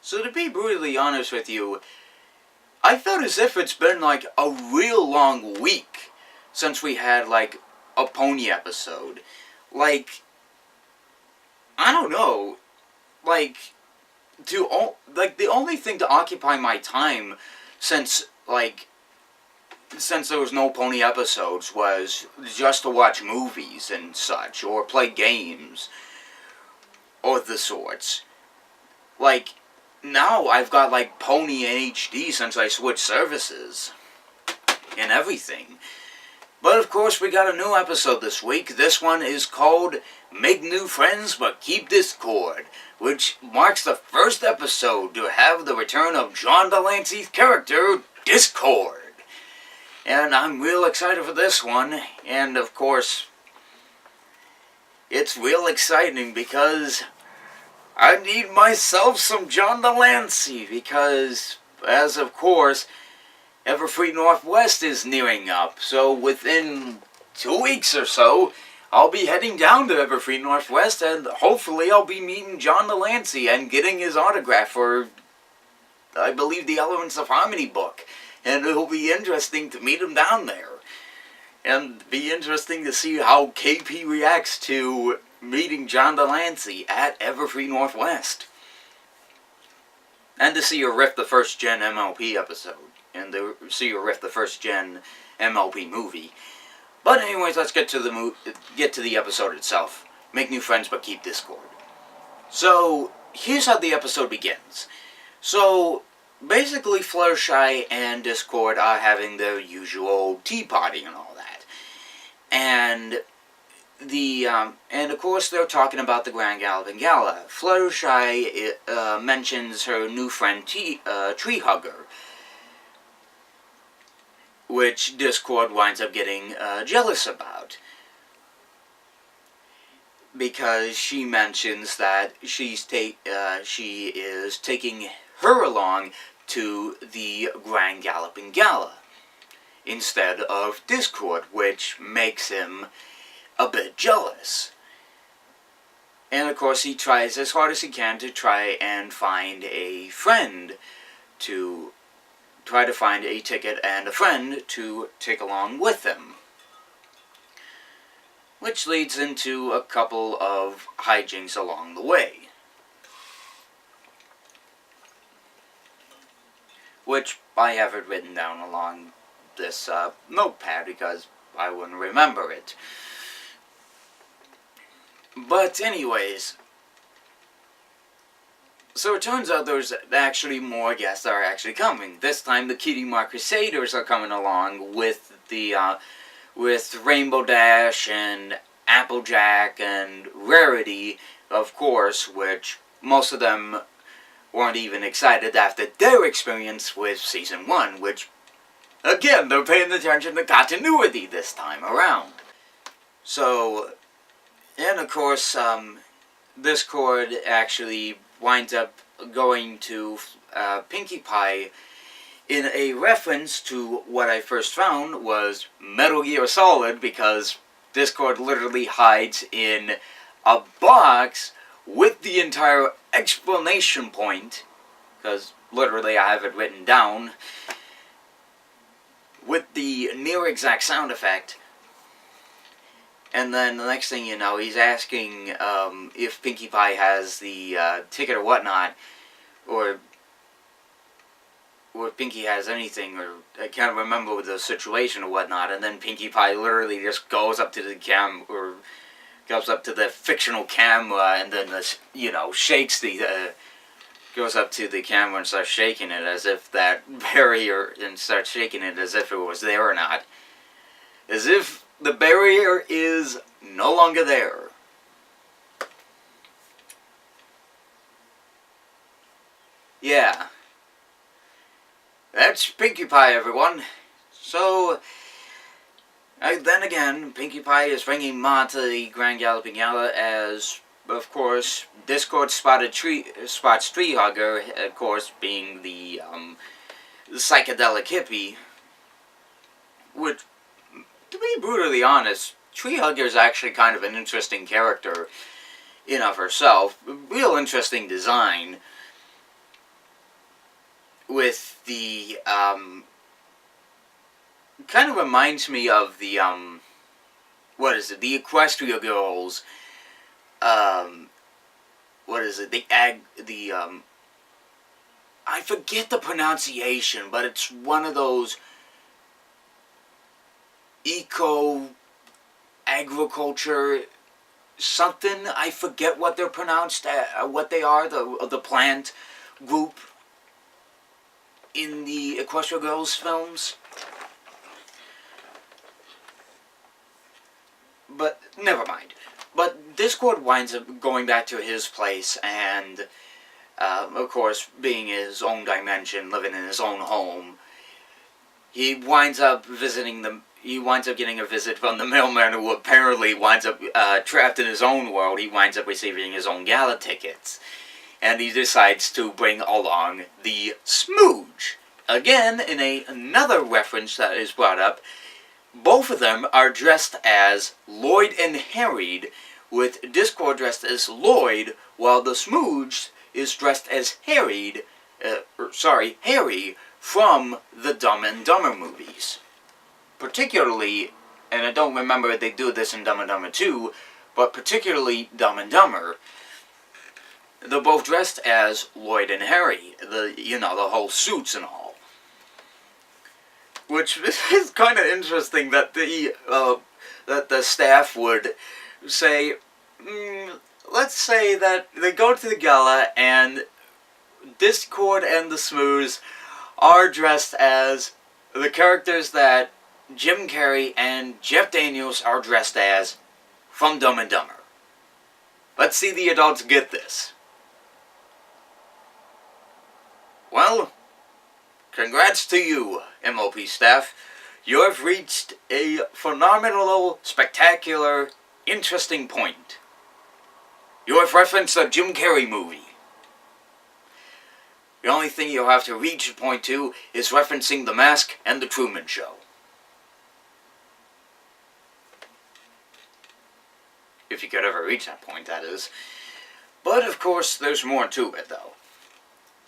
So to be brutally honest with you, I felt as if it's been like a real long week since we had like a pony episode. Like, I don't know, like the only thing to occupy my time since since there was no pony episodes was just to watch movies and such, or play games, or the sorts. Like, now I've got like Pony in HD since I switched services and everything. But of course we got a new episode this week. This one is called Make New Friends But Keep Discord, which marks the first episode to have the return of John Delancey's character, Discord. And I'm real excited for this one, and of course, it's real exciting because I need myself some John Delancey, because, as of course, Everfree Northwest is nearing up, so within 2 weeks or so, I'll be heading down to Everfree Northwest, and hopefully I'll be meeting John Delancey and getting his autograph for, I believe, the Elements of Harmony book. And it'll be interesting to meet him down there. And be interesting to see how KP reacts to meeting John Delancey at Everfree Northwest. And to see her riff the first gen MLP episode. And to see her riff the first gen MLP movie. But anyways, let's get to the episode itself. Make new friends but keep Discord. So, here's how the episode begins. So, basically, Fluttershy and Discord are having their usual tea party and all that. And and of course they're talking about the Grand Galloping Gala. Fluttershy mentions her new friend Tree Hugger, which Discord winds up getting jealous about. Because she mentions that she is taking her along to the Grand Galloping Gala instead of Discord, which makes him a bit jealous. And of course he tries as hard as he can to try and find a friend to find a ticket and a friend to take along with him. Which leads into a couple of hijinks along the way. Which I have it written down along this notepad because I wouldn't remember it. But anyways, so it turns out there's actually more guests that are actually coming. This time the Kitty Mark Crusaders are coming along with with Rainbow Dash and Applejack and Rarity, of course, which most of them weren't even excited after their experience with Season 1, which, again, they're paying attention to continuity this time around. So, and of course, Discord actually winds up going to Pinkie Pie in a reference to what I first found was Metal Gear Solid, because Discord literally hides in a box with the entire explanation point, because literally I have it written down, with the near exact sound effect. And then the next thing you know, he's asking if Pinkie Pie has the ticket or whatnot, or if Pinkie has anything, or I can't remember the situation or whatnot, and then Pinkie Pie literally just goes up to the goes up to the fictional camera, and then, shakes goes up to the camera and starts shaking it as if that barrier, and starts shaking it as if it was there or not. As if the barrier is no longer there. Yeah. That's Pinkie Pie, everyone. So, then again, Pinkie Pie is bringing Ma to the Grand Galloping Gala as, of course, Discord spots Tree Hugger, of course, being the psychedelic hippie. Which, to be brutally honest, Tree Hugger is actually kind of an interesting character in of herself. Real interesting design. with the, kind of reminds me of the, what is it, the Equestria Girls, what is it, I forget the pronunciation, but it's one of those agriculture something. I forget what they're pronounced, what they are, the plant group in the Equestria Girls films. But never mind. But Discord winds up going back to his place, and of course, being his own dimension, living in his own home, he winds up getting a visit from the mailman, who apparently winds up trapped in his own world. He winds up receiving his own gala tickets. And he decides to bring along the Smooge. Again, in another reference that is brought up, both of them are dressed as Lloyd and Harried, with Discord dressed as Lloyd, while the Smooge is dressed as Harry from the Dumb and Dumber movies. Particularly, and I don't remember if they do this in Dumb and Dumber 2, but particularly Dumb and Dumber, they're both dressed as Lloyd and Harry, the whole suits and all. Which is kind of interesting that the staff would say, let's say that they go to the gala and Discord and the Smooze are dressed as the characters that Jim Carrey and Jeff Daniels are dressed as from Dumb and Dumber. Let's see the adults get this. Well, congrats to you, MLP staff. You have reached a phenomenal, spectacular, interesting point. You have referenced a Jim Carrey movie. The only thing you'll have to reach a point to is referencing The Mask and The Truman Show. If you could ever reach that point, that is. But, of course, there's more to it, though.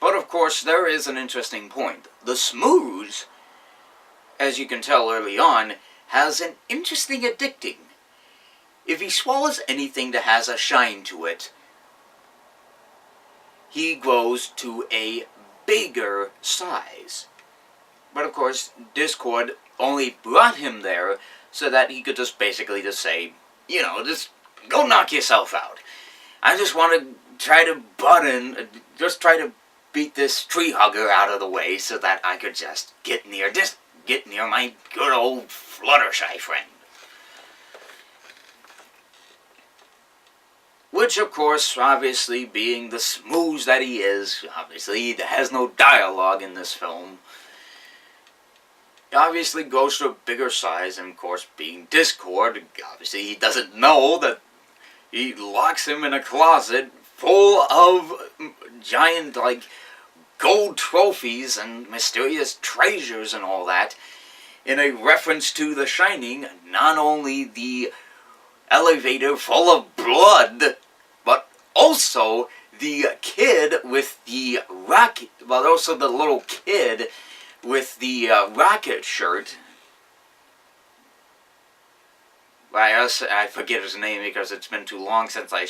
But, of course, there is an interesting point. The Smooze, as you can tell early on, has an interesting addicting. If he swallows anything that has a shine to it, he grows to a bigger size. But, of course, Discord only brought him there so that he could just basically just say, just go knock yourself out. I just want to try to beat this tree hugger out of the way so that I could just get near my good old Fluttershy friend. Which, of course, obviously, being the Smooze that he is, obviously, there has no dialogue in this film. He obviously goes to a bigger size, and, of course, being Discord, obviously, he doesn't know that he locks him in a closet full of giant, gold trophies and mysterious treasures and all that, in a reference to The Shining, not only the elevator full of blood, but also the kid with the rocket, but also the little kid with the rocket shirt. I forget his name because it's been too long since I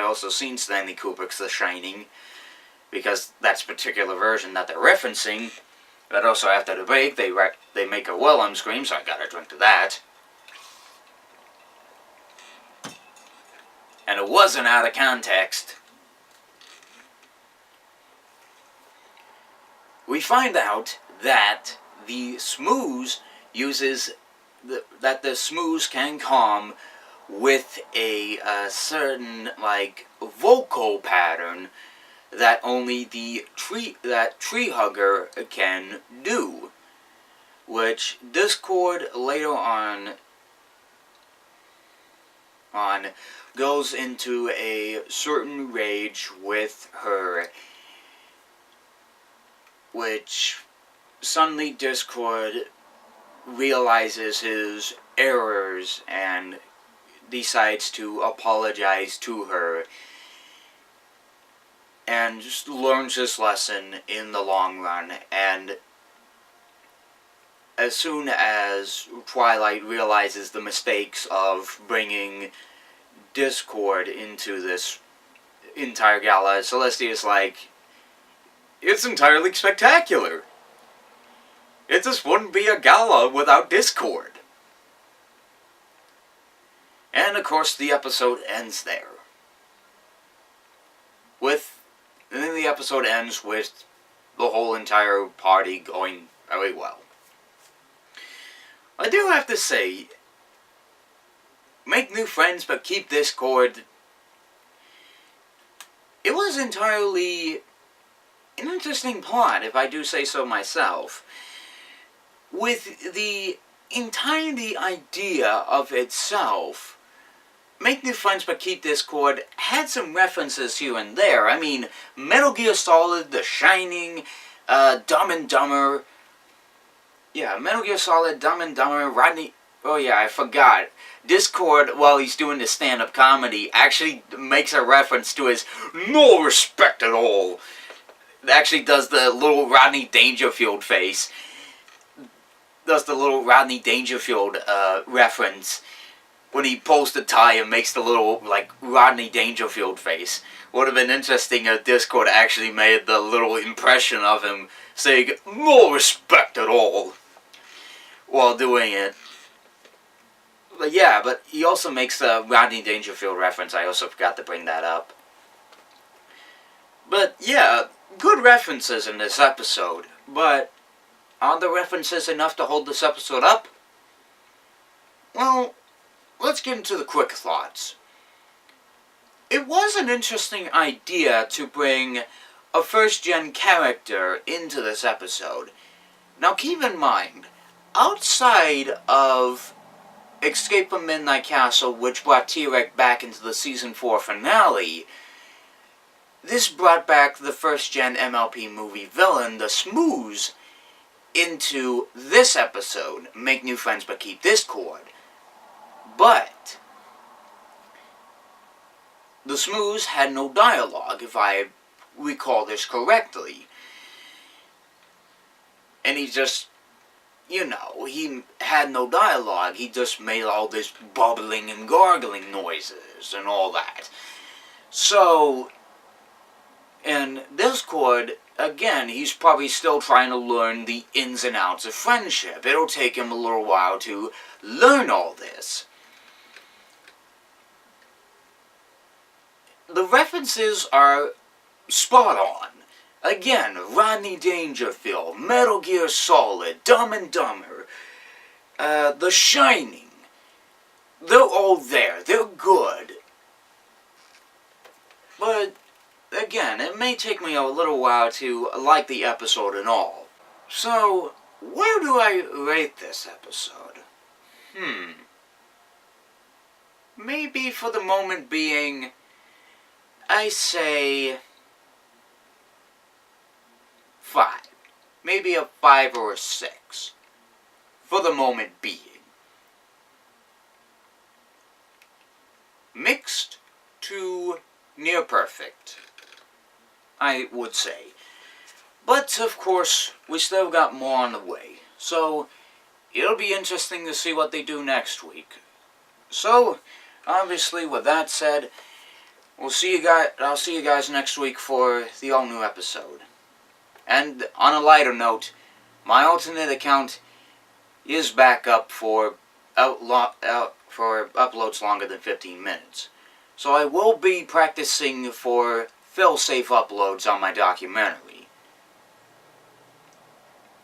also seen Stanley Kubrick's The Shining, because that's a particular version that they're referencing. But also after the break, they make a Willem scream, so I gotta drink to that. And it wasn't out of context. We find out that the Smooze uses that the Smooze can calm with a certain vocal pattern that only the tree hugger can do, which Discord later on goes into a certain rage with her, which suddenly Discord realizes his errors and decides to apologize to her, and just learns his lesson in the long run. And as soon as Twilight realizes the mistakes of bringing discord into this entire gala, Celestia's like, it's entirely spectacular. It just wouldn't be a gala without discord. And of course the episode ends there. And then the episode ends with the whole entire party going very well. I do have to say, make new friends but keep discord. It was entirely an interesting plot, if I do say so myself. With the entirety idea of itself, make new friends but keep discord had some references here and there. I mean, Metal Gear Solid, The Shining, Dumb and Dumber. Yeah, Metal Gear Solid, Dumb and Dumber, Rodney... Oh yeah, I forgot. Discord, while he's doing the stand-up comedy, actually makes a reference to his no respect at all. Actually does the little Rodney Dangerfield face. Does the little Rodney Dangerfield reference when he pulls the tie and makes the little, like, Rodney Dangerfield face. Would have been interesting if Discord actually made the little impression of him saying no respect at all while doing it. But yeah, but he also makes the Rodney Dangerfield reference. I also forgot to bring that up. But yeah, good references in this episode. But are the references enough to hold this episode up? Well, let's get into the quick thoughts. It was an interesting idea to bring a first-gen character into this episode. Now keep in mind, outside of Escape from Midnight Castle, which brought T-Rex back into the Season 4 finale, this brought back the first-gen MLP movie villain, the Smooze, into this episode, Make New Friends But Keep Discord. But the Smooze had no dialogue, if I recall this correctly. And he just, you know, he had no dialogue. He just made all this bubbling and gargling noises and all that. So, in Discord, again, he's probably still trying to learn the ins and outs of friendship. It'll take him a little while to learn all this. The references are spot on. Again, Rodney Dangerfield, Metal Gear Solid, Dumb and Dumber, The Shining. They're all there. They're good. But, again, it may take me a little while to like the episode and all. So, where do I rate this episode? Maybe for the moment being, I say 5. Maybe a 5 or a 6. For the moment being. Mixed to near perfect, I would say. But, of course, we still got more on the way. So, it'll be interesting to see what they do next week. So, obviously, with that said, I'll see you guys next week for the all-new episode. And on a lighter note, my alternate account is back up for uploads longer than 15 minutes. So I will be practicing for fail-safe uploads on my documentary.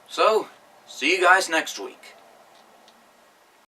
So, see you guys next week.